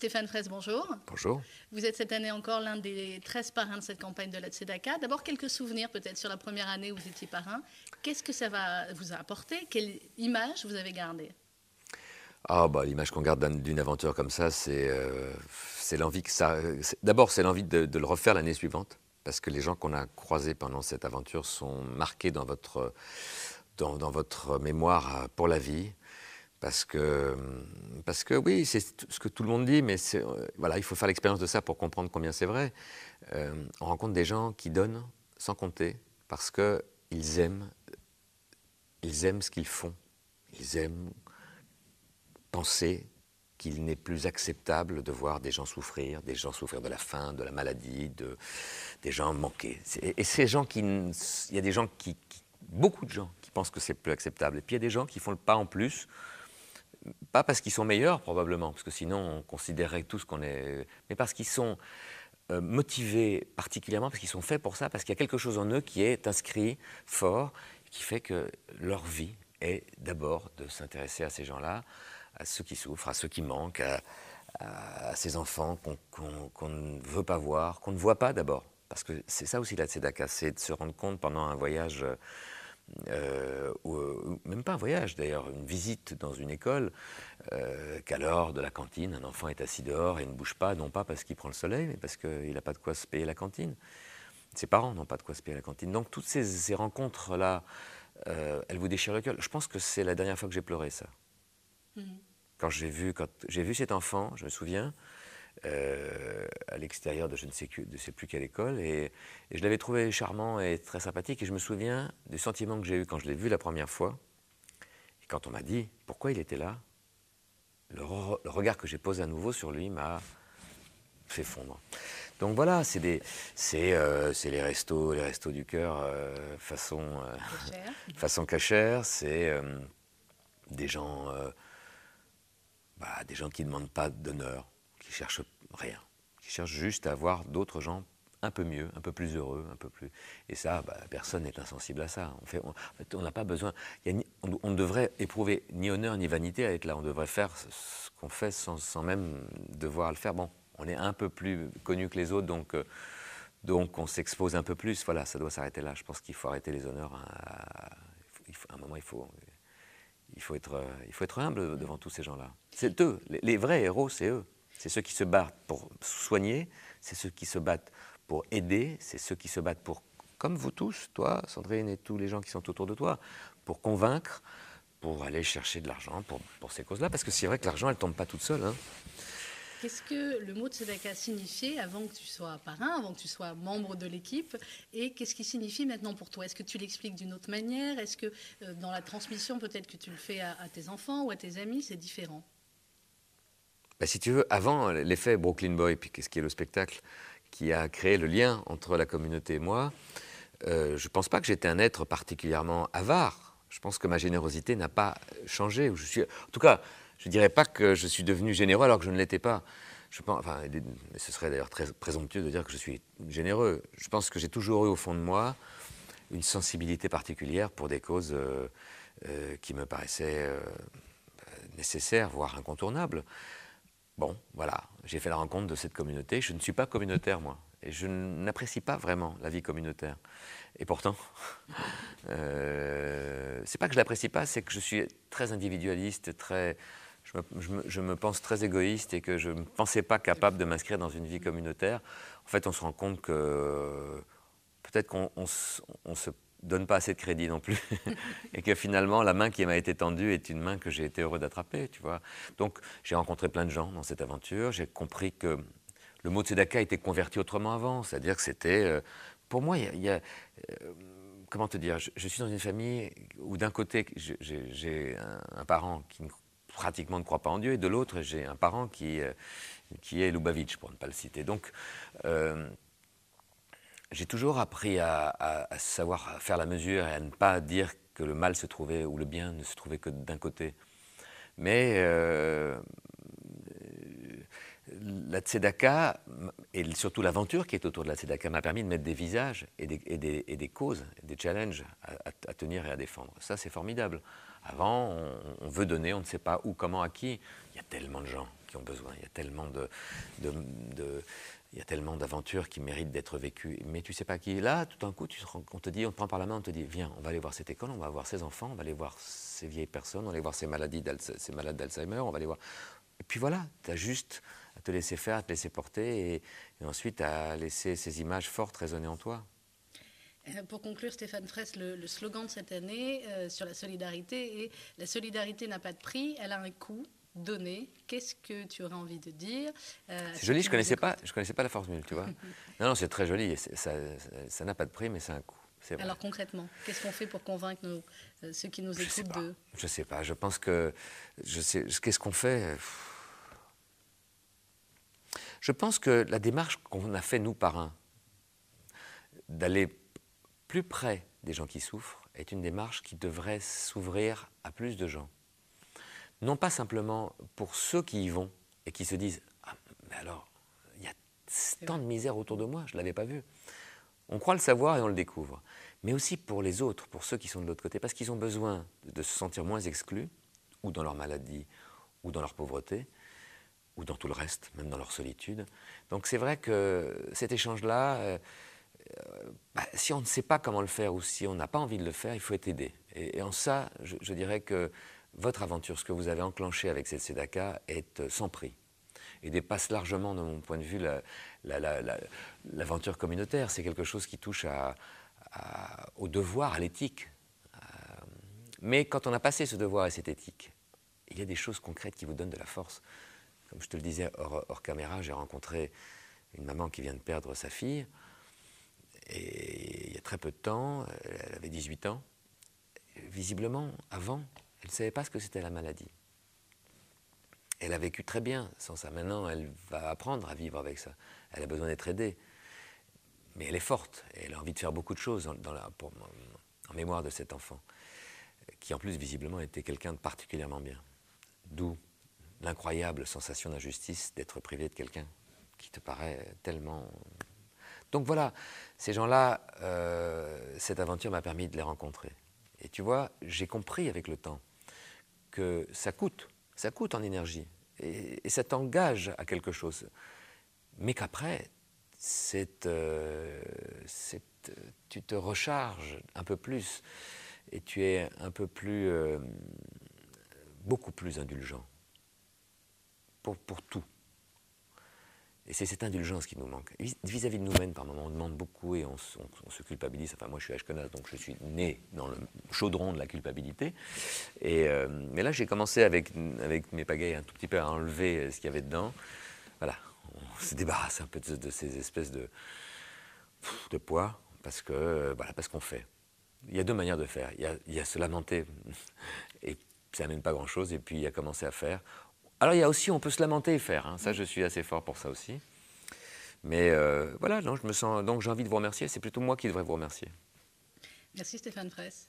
Stéphane Fraisse, bonjour. Bonjour. Vous êtes cette année encore l'un des 13 parrains de cette campagne de la Tzedaka. D'abord, quelques souvenirs peut-être sur la première année où vous étiez parrain. Qu'est-ce que ça vous a apporté? Quelle image vous avez gardée? L'image qu'on garde d'une aventure comme ça, c'est l'envie que ça. D'abord, c'est l'envie de le refaire l'année suivante, parce que les gens qu'on a croisés pendant cette aventure sont marqués dans dans votre mémoire pour la vie. Parce que oui, c'est ce que tout le monde dit, mais voilà, il faut faire l'expérience de ça pour comprendre combien c'est vrai. On rencontre des gens qui donnent sans compter, parce qu'ils aiment ce qu'ils font. Ils aiment penser qu'il n'est plus acceptable de voir des gens souffrir de la faim, de la maladie, des gens manquer. Et ces gens il y a des gens beaucoup de gens qui pensent que c'est plus acceptable. Et puis il y a des gens qui font le pas en plus, pas parce qu'ils sont meilleurs probablement, parce que sinon on considérerait tous qu'on est, mais parce qu'ils sont motivés particulièrement, parce qu'ils sont faits pour ça, parce qu'il y a quelque chose en eux qui est inscrit fort, qui fait que leur vie est d'abord de s'intéresser à ces gens-là, à ceux qui souffrent, à ceux qui manquent, à ces enfants qu'on ne veut pas voir, qu'on ne voit pas d'abord. Parce que c'est ça aussi la Tzedaka, c'est de se rendre compte pendant un voyage, ou même pas un voyage d'ailleurs, une visite dans une école, qu'à l'heure de la cantine, un enfant est assis dehors et ne bouge pas, non pas parce qu'il prend le soleil, mais parce qu'il n'a pas de quoi se payer la cantine. Ses parents n'ont pas de quoi se payer la cantine. Donc toutes ces rencontres-là, elles vous déchirent le cœur. Je pense que c'est la dernière fois que j'ai pleuré, ça. Quand j'ai vu cet enfant, je me souviens, à l'extérieur de je ne sais plus quelle école, et je l'avais trouvé charmant et très sympathique, et je me souviens du sentiment que j'ai eu quand je l'ai vu la première fois, et quand on m'a dit pourquoi il était là, le regard que j'ai posé à nouveau sur lui m'a fait fondre. Donc voilà, c'est les restos du cœur façon cachère, c'est des gens qui ne demandent pas d'honneur, qui cherchent rien, qui cherchent juste à voir d'autres gens un peu mieux, un peu plus heureux, un peu plus. Et ça, personne n'est insensible à ça. On n'a pas besoin. On ne devrait éprouver ni honneur ni vanité à être là. On devrait faire ce qu'on fait sans même devoir le faire. Bon, on est un peu plus connu que les autres, donc on s'expose un peu plus. Voilà, ça doit s'arrêter là. Je pense qu'il faut arrêter les honneurs. À un moment, il faut être humble devant tous ces gens-là. C'est eux, les vrais héros, c'est eux. C'est ceux qui se battent pour soigner, c'est ceux qui se battent pour aider, c'est ceux qui se battent pour, comme vous tous, toi, Sandrine, et tous les gens qui sont autour de toi, pour convaincre, pour aller chercher de l'argent pour ces causes-là. Parce que c'est vrai que l'argent, elle ne tombe pas toute seule. Hein. Qu'est-ce que le mot Tzedaka signifiait avant que tu sois parrain, avant que tu sois membre de l'équipe? Et qu'est-ce qu'il signifie maintenant pour toi? Est-ce que tu l'expliques d'une autre manière? Est-ce que dans la transmission, peut-être que tu le fais à tes enfants ou à tes amis, c'est différent? Si tu veux, avant l'effet Brooklyn Boy, puis qu'est-ce qui est le spectacle qui a créé le lien entre la communauté et moi, je ne pense pas que j'étais un être particulièrement avare. Je pense que ma générosité n'a pas changé. En tout cas, je ne dirais pas que je suis devenu généreux alors que je ne l'étais pas. Ce serait d'ailleurs très présomptueux de dire que je suis généreux. Je pense que j'ai toujours eu au fond de moi une sensibilité particulière pour des causes qui me paraissaient nécessaires, voire incontournables. Bon, voilà, j'ai fait la rencontre de cette communauté. Je ne suis pas communautaire, moi. Et je n'apprécie pas vraiment la vie communautaire. Et pourtant, c'est pas que je l'apprécie pas, c'est que je suis très individualiste, je me pense très égoïste et que je ne me pensais pas capable de m'inscrire dans une vie communautaire. En fait, on se rend compte que peut-être qu'on se donne pas assez de crédit non plus et que finalement la main qui m'a été tendue est une main que j'ai été heureux d'attraper, tu vois. Donc j'ai rencontré plein de gens dans cette aventure, j'ai compris que le mot Tzedaka était converti autrement avant, c'est-à-dire que c'était pour moi comment te dire, je suis dans une famille où d'un côté j'ai un parent qui pratiquement ne croit pas en Dieu et de l'autre j'ai un parent qui est Lubavitch, pour ne pas le citer. Donc j'ai toujours appris à savoir faire la mesure et à ne pas dire que le mal se trouvait ou le bien ne se trouvait que d'un côté. Mais la tzedaka, et surtout l'aventure qui est autour de la tzedaka, m'a permis de mettre des visages et des causes, des challenges à tenir et à défendre. Ça, c'est formidable. Avant, on veut donner, on ne sait pas où, comment, à qui. Il y a tellement de gens qui ont besoin, il y a tellement il y a tellement d'aventures qui méritent d'être vécues, mais tu ne sais pas qui est là. Tout d'un coup, on te dit, on te prend par la main, on te dit, viens, on va aller voir cette école, on va voir ces enfants, on va aller voir ces vieilles personnes, on va aller voir ces malades d'Alzheimer, on va aller voir. Et puis voilà, tu as juste à te laisser faire, à te laisser porter, et ensuite à laisser ces images fortes résonner en toi. Pour conclure, Stéphane Fraisse, le slogan de cette année sur la solidarité est « La solidarité n'a pas de prix, elle a un coût. Donner, qu'est-ce que tu aurais envie de dire C'est joli, je connaissais pas la formule, tu vois. Non, c'est très joli, ça n'a pas de prix, mais c'est un coût. Alors concrètement, qu'est-ce qu'on fait pour convaincre ceux qui nous écoutent de... Je sais pas, je pense que... Qu'est-ce qu'on fait? Je pense que la démarche qu'on a fait, nous, parrains, d'aller plus près des gens qui souffrent, est une démarche qui devrait s'ouvrir à plus de gens. Non pas simplement pour ceux qui y vont et qui se disent « Ah, mais alors, il y a tant de misère autour de moi, je ne l'avais pas vu ». On croit le savoir et on le découvre. Mais aussi pour les autres, pour ceux qui sont de l'autre côté, parce qu'ils ont besoin de se sentir moins exclus, ou dans leur maladie, ou dans leur pauvreté, ou dans tout le reste, même dans leur solitude. Donc c'est vrai que cet échange-là, si on ne sait pas comment le faire, ou si on n'a pas envie de le faire, il faut être aidé. Et en ça, je dirais que votre aventure, ce que vous avez enclenché avec cette tzedaka, est sans prix et dépasse largement, de mon point de vue, l'aventure communautaire. C'est quelque chose qui touche au devoir, à l'éthique. Mais quand on a passé ce devoir et cette éthique, il y a des choses concrètes qui vous donnent de la force. Comme je te le disais hors caméra, j'ai rencontré une maman qui vient de perdre sa fille, et il y a très peu de temps, elle avait 18 ans. Visiblement, avant, elle ne savait pas ce que c'était la maladie. Elle a vécu très bien sans ça. Maintenant, elle va apprendre à vivre avec ça. Elle a besoin d'être aidée. Mais elle est forte. Et elle a envie de faire beaucoup de choses en mémoire de cet enfant, qui en plus, visiblement, était quelqu'un de particulièrement bien. D'où l'incroyable sensation d'injustice d'être privé de quelqu'un qui te paraît tellement... Donc voilà, ces gens-là, cette aventure m'a permis de les rencontrer. Et tu vois, j'ai compris avec le temps que ça coûte en énergie, et ça t'engage à quelque chose, mais qu'après, tu te recharges un peu plus, et tu es un peu plus, beaucoup plus indulgent pour tout. Et c'est cette indulgence qui nous manque. Vis-à-vis de nous-mêmes, par moments, on demande beaucoup et on se culpabilise. Enfin, moi, je suis ashkénaze, donc je suis né dans le chaudron de la culpabilité. Mais là, j'ai commencé avec mes pagailles un tout petit peu à enlever ce qu'il y avait dedans. Voilà, on se débarrasse un peu de ces espèces de poids, parce qu'on fait. Il y a deux manières de faire. Il y a se lamenter, et ça n'amène pas grand-chose, et puis il y a commencer à faire. Alors il y a aussi, on peut se lamenter et faire, hein. Ça je suis assez fort pour ça aussi. Mais voilà, donc j'ai envie de vous remercier, c'est plutôt moi qui devrais vous remercier. Merci Stéphane Fraisse.